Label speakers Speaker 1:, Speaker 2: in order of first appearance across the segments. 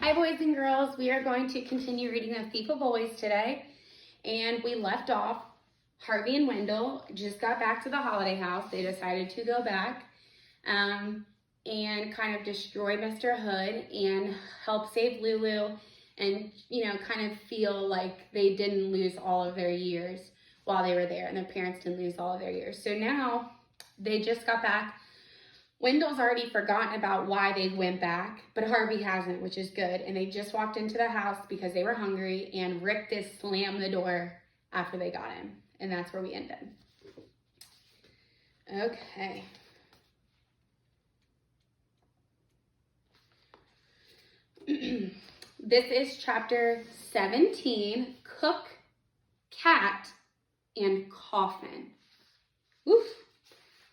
Speaker 1: Hi boys and girls, we are going to continue reading The Thief of Boys today, and we left off. Harvey and Wendell just got back to the Holiday House. They decided to go back and kind of destroy Mr. Hood and help save Lulu and, kind of feel like they didn't lose all of their years while they were there and their parents didn't lose all of their years. So now they just got back. Wendell's already forgotten about why they went back, but Harvey hasn't, which is good. And they just walked into the house because they were hungry, and Rick just slammed the door after they got in. And that's where we ended. Okay. This is chapter 17, Cook, Cat, and Coffin. Oof,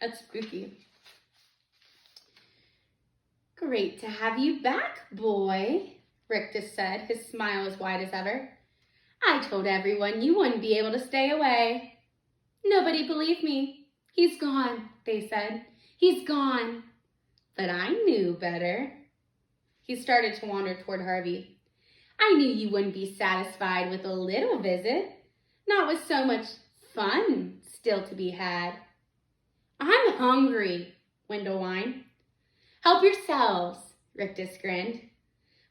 Speaker 1: that's spooky. Great to have you back, boy, Rick just said, his smile as wide as ever. I told everyone you wouldn't be able to stay away. Nobody believed me. He's gone, they said. He's gone. But I knew better. He started to wander toward Harvey. I knew you wouldn't be satisfied with a little visit, not with so much fun still to be had. I'm hungry, Wendell whined. Help yourselves, Rick just grinned.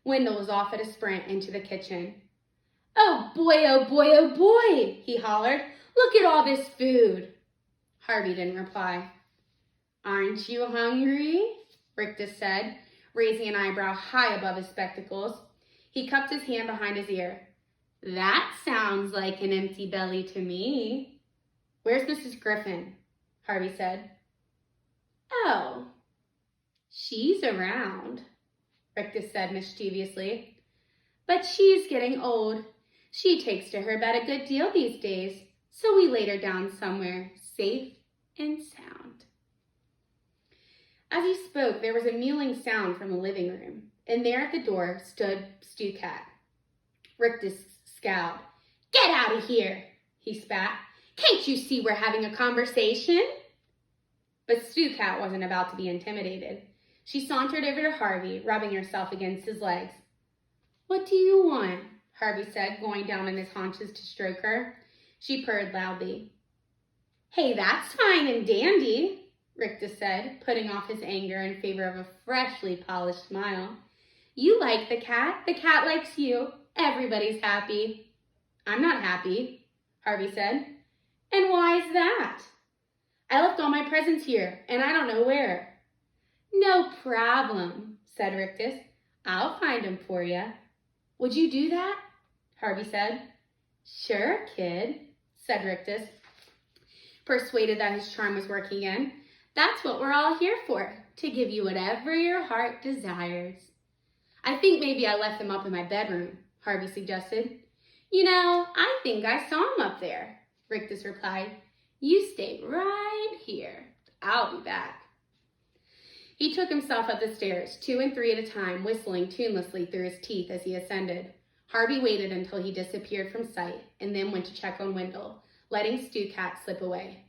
Speaker 1: Wendell was off at a sprint into the kitchen. Oh boy, oh boy, oh boy, he hollered. Look at all this food. Harvey didn't reply. Aren't you hungry? Rick just said, raising an eyebrow high above his spectacles. He cupped his hand behind his ear. That sounds like an empty belly to me. Where's Mrs. Griffin? Harvey said. Oh. She's around, Rick just said mischievously. But she's getting old. She takes to her bed a good deal these days, so we laid her down somewhere safe and sound. As he spoke, there was a mewling sound from the living room, and there at the door stood Stu Cat. Rick just scowled. Get out of here, he spat. Can't you see we're having a conversation? But Stu Cat wasn't about to be intimidated. She sauntered over to Harvey, rubbing herself against his legs. What do you want? Harvey said, going down on his haunches to stroke her. She purred loudly. Hey, that's fine and dandy, Rick just said, putting off his anger in favor of a freshly polished smile. You like the cat likes you. Everybody's happy. I'm not happy, Harvey said. And why is that? I left all my presents here, and I don't know where. No problem, said Rictus. I'll find him for you. Would you do that? Harvey said. Sure, kid, said Rictus, persuaded that his charm was working again. That's what we're all here for, to give you whatever your heart desires. I think maybe I left them up in my bedroom, Harvey suggested. I think I saw him up there, Rictus replied. You stay right here. I'll be back. He took himself up the stairs, 2 and 3 at a time, whistling tunelessly through his teeth as he ascended. Harvey waited until he disappeared from sight and then went to check on Wendell, letting Stu Cat slip away.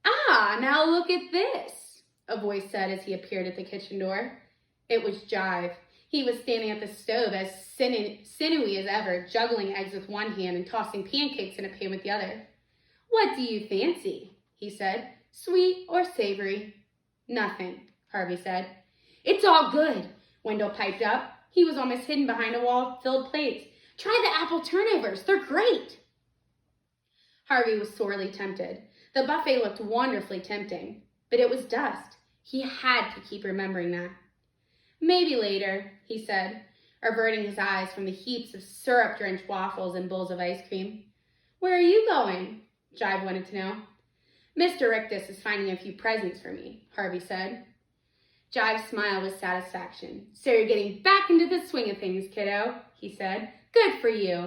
Speaker 1: Ah, now look at this, a voice said as he appeared at the kitchen door. It was Jive. He was standing at the stove as sinewy as ever, juggling eggs with one hand and tossing pancakes in a pan with the other. What do you fancy? He said. Sweet or savory? Nothing, Harvey said. It's all good, Wendell piped up. He was almost hidden behind a wall of filled plates. Try the apple turnovers. They're great. Harvey was sorely tempted. The buffet looked wonderfully tempting, but it was dust. He had to keep remembering that. Maybe later, he said, averting his eyes from the heaps of syrup-drenched waffles and bowls of ice cream. Where are you going? Jive wanted to know. Mr. Rictus is finding a few presents for me, Harvey said. Jive smiled with satisfaction. So you're getting back into the swing of things, kiddo, he said. Good for you.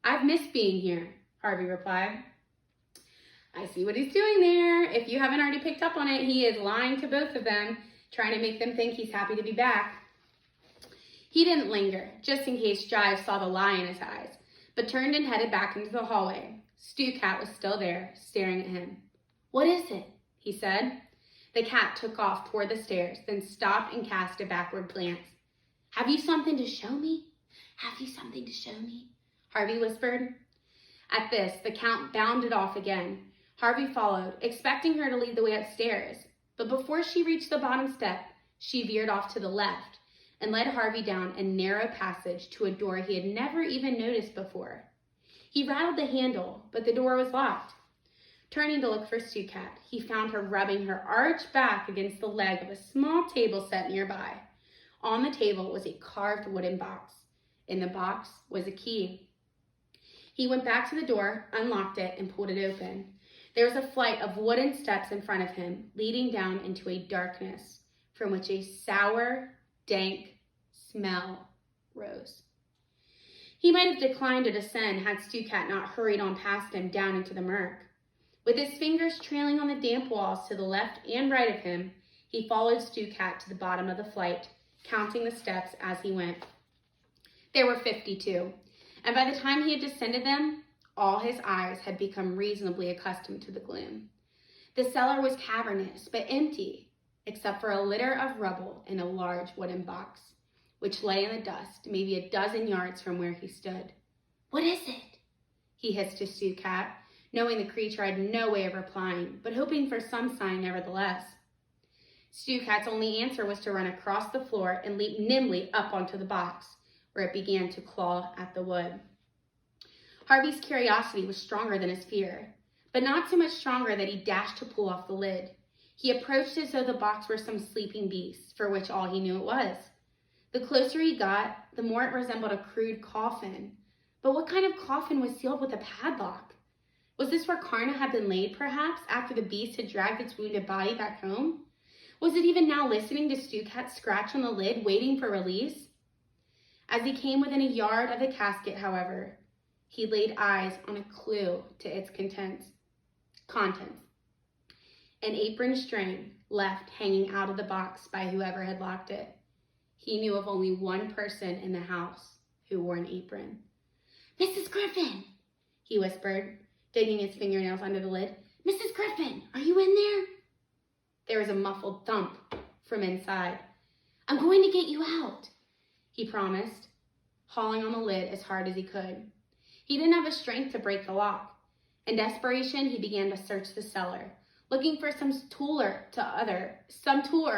Speaker 1: I've missed being here, Harvey replied. I see what he's doing there. If you haven't already picked up on it, he is lying to both of them, trying to make them think he's happy to be back. He didn't linger, just in case Jive saw the lie in his eyes, but turned and headed back into the hallway. Stu Cat was still there, staring at him. What is it? He said. The cat took off toward the stairs, then stopped and cast a backward glance. Have you something to show me? Have you something to show me? Harvey whispered. At this, the Count bounded off again. Harvey followed, expecting her to lead the way upstairs. But before she reached the bottom step, she veered off to the left and led Harvey down a narrow passage to a door he had never even noticed before. He rattled the handle, but the door was locked. Turning to look for Stu Cat, he found her rubbing her arched back against the leg of a small table set nearby. On the table was a carved wooden box. In the box was a key. He went back to the door, unlocked it, and pulled it open. There was a flight of wooden steps in front of him, leading down into a darkness from which a sour, dank smell rose. He might have declined to descend had Stu Cat not hurried on past him down into the murk. With his fingers trailing on the damp walls to the left and right of him, he followed Stu Cat to the bottom of the flight, counting the steps as he went. There were 52, and by the time he had descended them, all his eyes had become reasonably accustomed to the gloom. The cellar was cavernous, but empty, except for a litter of rubble in a large wooden box, which lay in the dust maybe a dozen yards from where he stood. "What is it?" he hissed to Stu Cat, knowing the creature had no way of replying, but hoping for some sign nevertheless. Stu Cat's only answer was to run across the floor and leap nimbly up onto the box, where it began to claw at the wood. Harvey's curiosity was stronger than his fear, but not so much stronger that he dashed to pull off the lid. He approached as though the box were some sleeping beast, for which all he knew it was. The closer he got, the more it resembled a crude coffin. But what kind of coffin was sealed with a padlock? Was this where Karna had been laid, perhaps, after the beast had dragged its wounded body back home? Was it even now listening to Stu Cat's scratch on the lid, waiting for release? As he came within a yard of the casket, however, he laid eyes on a clue to its contents. An apron string left hanging out of the box by whoever had locked it. He knew of only one person in the house who wore an apron. "Mrs. Griffin," he whispered, digging his fingernails under the lid. "Mrs. Griffin, are you in there?" There was a muffled thump from inside. "I'm going to get you out," he promised, hauling on the lid as hard as he could. He didn't have the strength to break the lock. In desperation, he began to search the cellar, looking for some tool or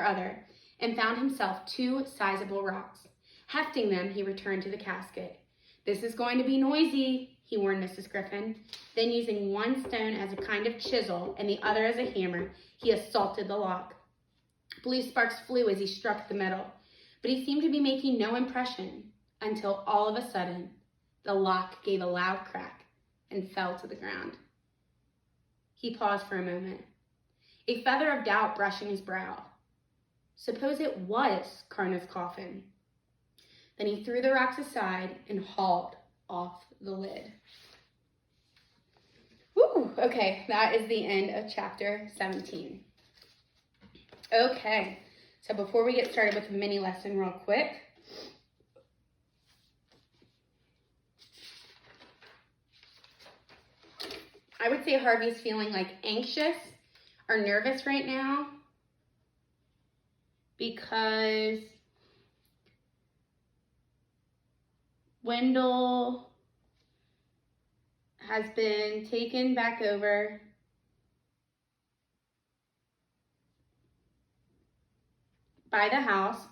Speaker 1: other, and found himself 2 sizable rocks. Hefting them, he returned to the casket. "This is going to be noisy," he warned Mrs. Griffin. Then, using one stone as a kind of chisel and the other as a hammer, he assaulted the lock. Blue sparks flew as he struck the metal, but he seemed to be making no impression until all of a sudden, the lock gave a loud crack and fell to the ground. He paused for a moment, a feather of doubt brushing his brow. Suppose it was Karna's coffin? Then he threw the rocks aside and hauled off the lid. Woo! Okay, that is the end of chapter 17. Okay, so before we get started with the mini lesson real quick, I would say Harvey's feeling like anxious or nervous right now because Wendell has been taken back over by the house,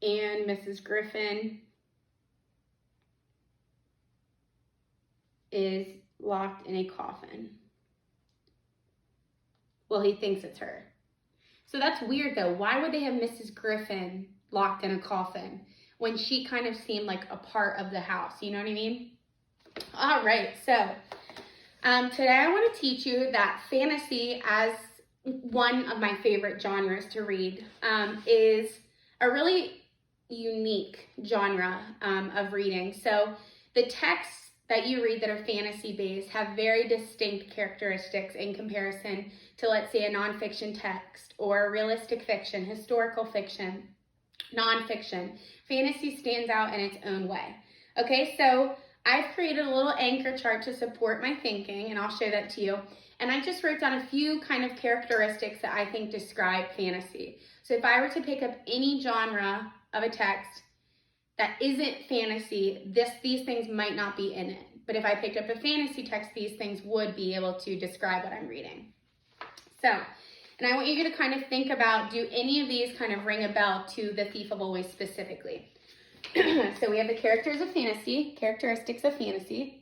Speaker 1: and Mrs. Griffin is locked in a coffin. Well, he thinks it's her. So that's weird though. Why would they have Mrs. Griffin locked in a coffin when she kind of seemed like a part of the house? You know what I mean? All right, so today I want to teach you that fantasy, as one of my favorite genres to read, is a really unique genre of reading. So the texts that you read that are fantasy-based have very distinct characteristics in comparison to, let's say, a nonfiction text or realistic fiction, historical fiction, nonfiction. Fantasy stands out in its own way. Okay, so I've created a little anchor chart to support my thinking, and I'll show that to you. And I just wrote down a few kind of characteristics that I think describe fantasy. So if I were to pick up any genre of a text that isn't fantasy, these things might not be in it. But if I picked up a fantasy text, these things would be able to describe what I'm reading. So, and I want you to kind of think about, do any of these kind of ring a bell to The Thief of Always specifically? So we have the characteristics of fantasy.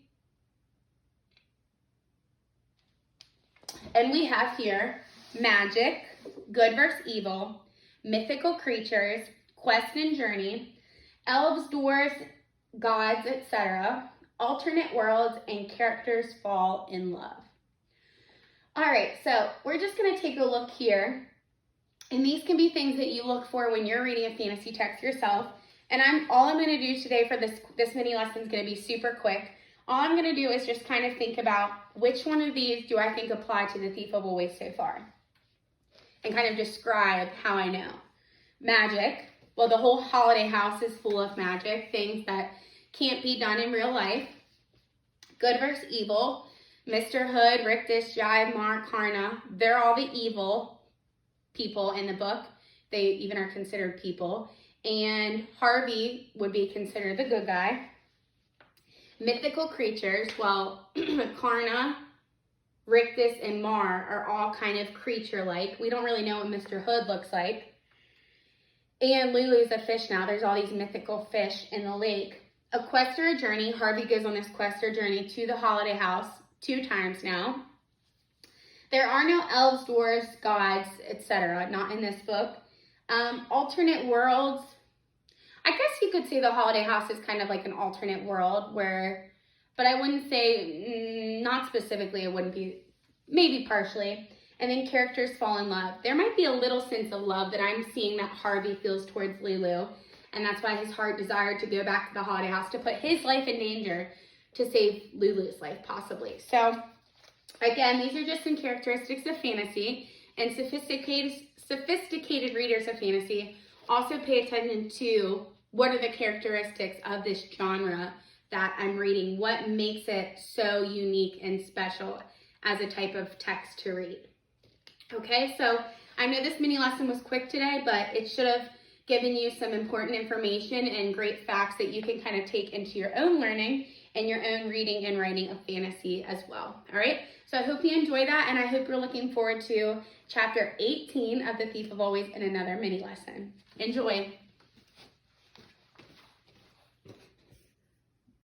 Speaker 1: And we have here magic, good versus evil, mythical creatures, quest and journey, elves, dwarves, gods, etc., alternate worlds, and characters fall in love. All right, so we're just going to take a look here. And these can be things that you look for when you're reading a fantasy text yourself. And all I'm going to do today for this mini lesson is going to be super quick. All I'm going to do is just kind of think about which one of these do I think apply to The Thief of Always so far. And kind of describe how I know. Magic. Well, the whole holiday house is full of magic, things that can't be done in real life. Good versus evil. Mr. Hood, Rictus, Jive, Mark, Karna, they're all the evil people in the book. They even are considered people. And Harvey would be considered the good guy. Mythical creatures, well, Karna, Rictus, and Mar are all kind of creature-like. We don't really know what Mr. Hood looks like. And Lulu's a fish now. There's all these mythical fish in the lake. A quest or a journey. Harvey goes on this quest or journey to the holiday house 2 times now. There are no elves, dwarves, gods, etc. Not in this book. Alternate worlds. I guess you could say the holiday house is kind of like an alternate world but I wouldn't say, not specifically, it wouldn't be, maybe partially. And then characters fall in love. There might be a little sense of love that I'm seeing that Harvey feels towards Lulu. And that's why his heart desired to go back to the holiday house to put his life in danger to save Lulu's life, possibly. So, again, these are just some characteristics of fantasy. And sophisticated readers of fantasy also pay attention to what are the characteristics of this genre that I'm reading. What makes it so unique and special as a type of text to read. Okay, so I know this mini lesson was quick today, but it should have given you some important information and great facts that you can kind of take into your own learning and your own reading and writing of fantasy as well. All right, so I hope you enjoy that, and I hope you're looking forward to chapter 18 of The Thief of Always in another mini lesson. Enjoy.